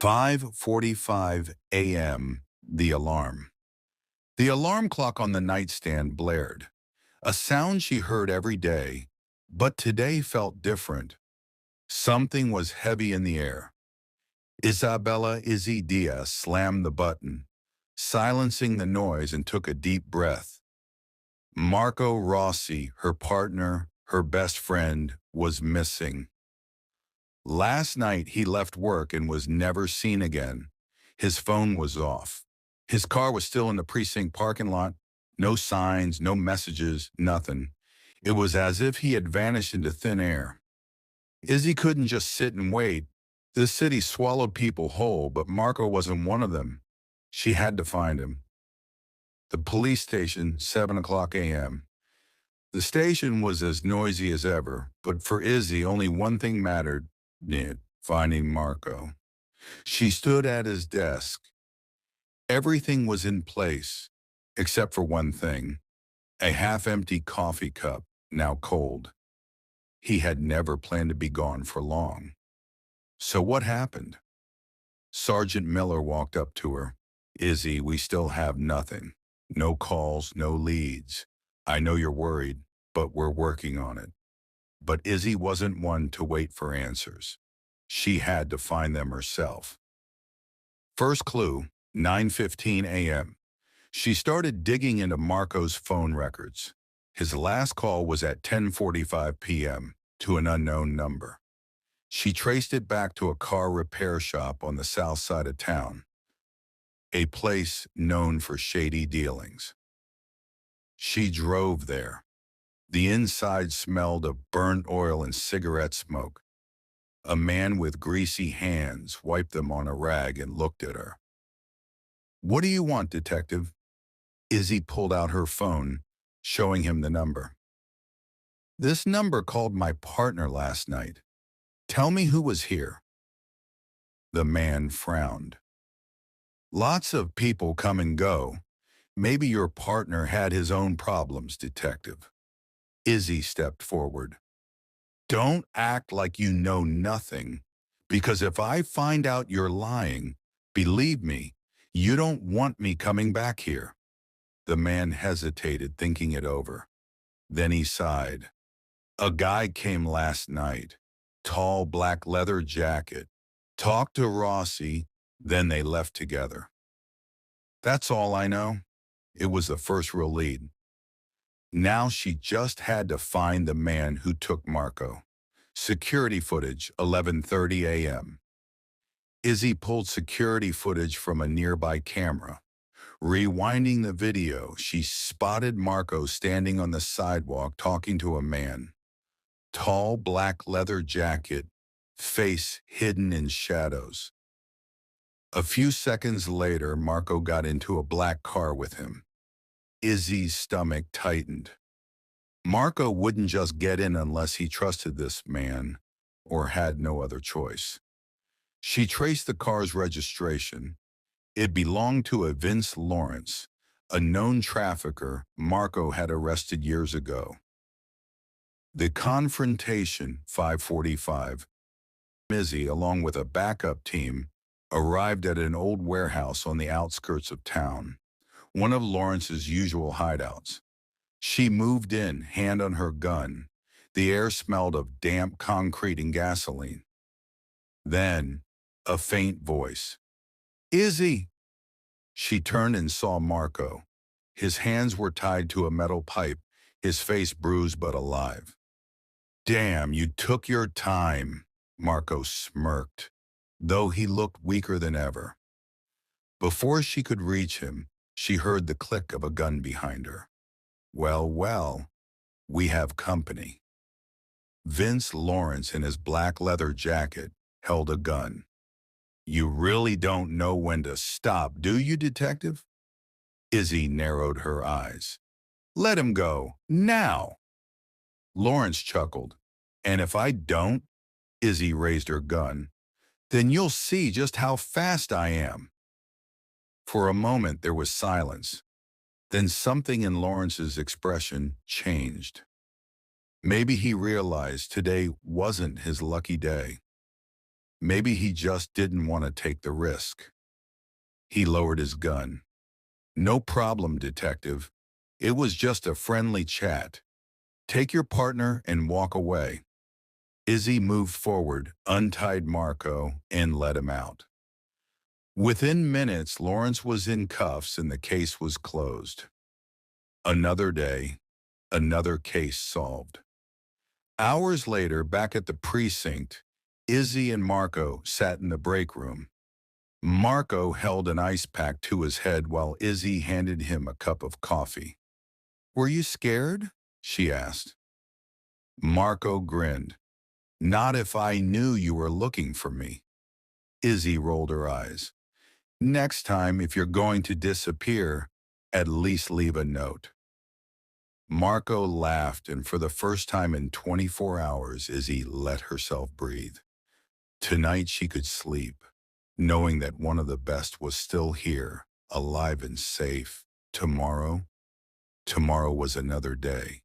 5:45 a.m. The alarm. The alarm clock on the nightstand blared, a sound she heard every day, but today felt different. Something was heavy in the air. Izzy Diaz slammed the button, silencing the noise, and took a deep breath. Marco Rossi, her partner, her best friend, was missing. Last night he left work and was never seen again. His phone was off. His car was still in the precinct parking lot. No signs, no messages, nothing. It was as if he had vanished into thin air. Izzy couldn't just sit and wait. This city swallowed people whole, but Marco wasn't one of them. She had to find him. The police station, 7 o'clock a.m. The station was as noisy as ever, but for Izzy, only one thing mattered: finding Marco. She stood at his desk. Everything was in place, except for one thing: a half-empty coffee cup, now cold. He had never planned to be gone for long. So what happened? Sergeant Miller walked up to her. "Izzy, we still have nothing. No calls, no leads. I know you're worried, but we're working on it." But Izzy wasn't one to wait for answers. She had to find them herself. First clue, 9:15 a.m. She started digging into Marco's phone records. His last call was at 10:45 p.m. to an unknown number. She traced it back to a car repair shop on the south side of town, a place known for shady dealings. She drove there. The inside smelled of burnt oil and cigarette smoke. A man with greasy hands wiped them on a rag and looked at her. "What do you want, detective?" Izzy pulled out her phone, showing him the number. "This number called my partner last night. Tell me who was here." The man frowned. "Lots of people come and go. Maybe your partner had his own problems, detective." Izzy stepped forward. "Don't act like you know nothing, because if I find out you're lying, believe me, you don't want me coming back here." The man hesitated, thinking it over. Then he sighed. "A guy came last night. Tall black leather jacket. Talked to Rossi, then they left together. That's all I know." It was the first real lead. Now she just had to find the man who took Marco. Security footage, 11:30 a.m. Izzy pulled security footage from a nearby camera. Rewinding the video, she spotted Marco standing on the sidewalk talking to a man. Tall black leather jacket, face hidden in shadows. A few seconds later, Marco got into a black car with him. Izzy's stomach tightened. Marco wouldn't just get in unless he trusted this man or had no other choice. She traced the car's registration. It belonged to a Vince Lawrence, a known trafficker Marco had arrested years ago. The confrontation, 5:45. Izzy, along with a backup team, arrived at an old warehouse on the outskirts of town, one of Lawrence's usual hideouts. She moved in, hand on her gun. The air smelled of damp concrete and gasoline. Then, a faint voice. "Izzy!" She turned and saw Marco. His hands were tied to a metal pipe, his face bruised but alive. "Damn, you took your time," Marco smirked, though he looked weaker than ever. Before she could reach him, she heard the click of a gun behind her. Well, well, we have company. Vince Lawrence, in his black leather jacket, held a gun. "You really don't know when to stop, do you, detective?" Izzy narrowed her eyes. "Let him go, now." Lawrence chuckled. "And if I don't," Izzy raised her gun, "then you'll see just how fast I am." For a moment there was silence. Then something in Lawrence's expression changed. Maybe he realized today wasn't his lucky day. Maybe he just didn't want to take the risk. He lowered his gun. No problem, detective. It was just a friendly chat. Take your partner and walk away. Izzy moved forward, untied Marco, and let him out. Within minutes, Lawrence was in cuffs and the case was closed. Another day, another case solved. Hours later, back at the precinct, Izzy and Marco sat in the break room. Marco held an ice pack to his head while Izzy handed him a cup of coffee. "Were you scared?" she asked. Marco grinned. "Not if I knew you were looking for me." Izzy rolled her eyes. "Next time, if you're going to disappear, at least leave a note." Marco laughed, and for the first time in 24 hours, Izzy let herself breathe. Tonight she could sleep, knowing that one of the best was still here, alive and safe. Tomorrow was another day.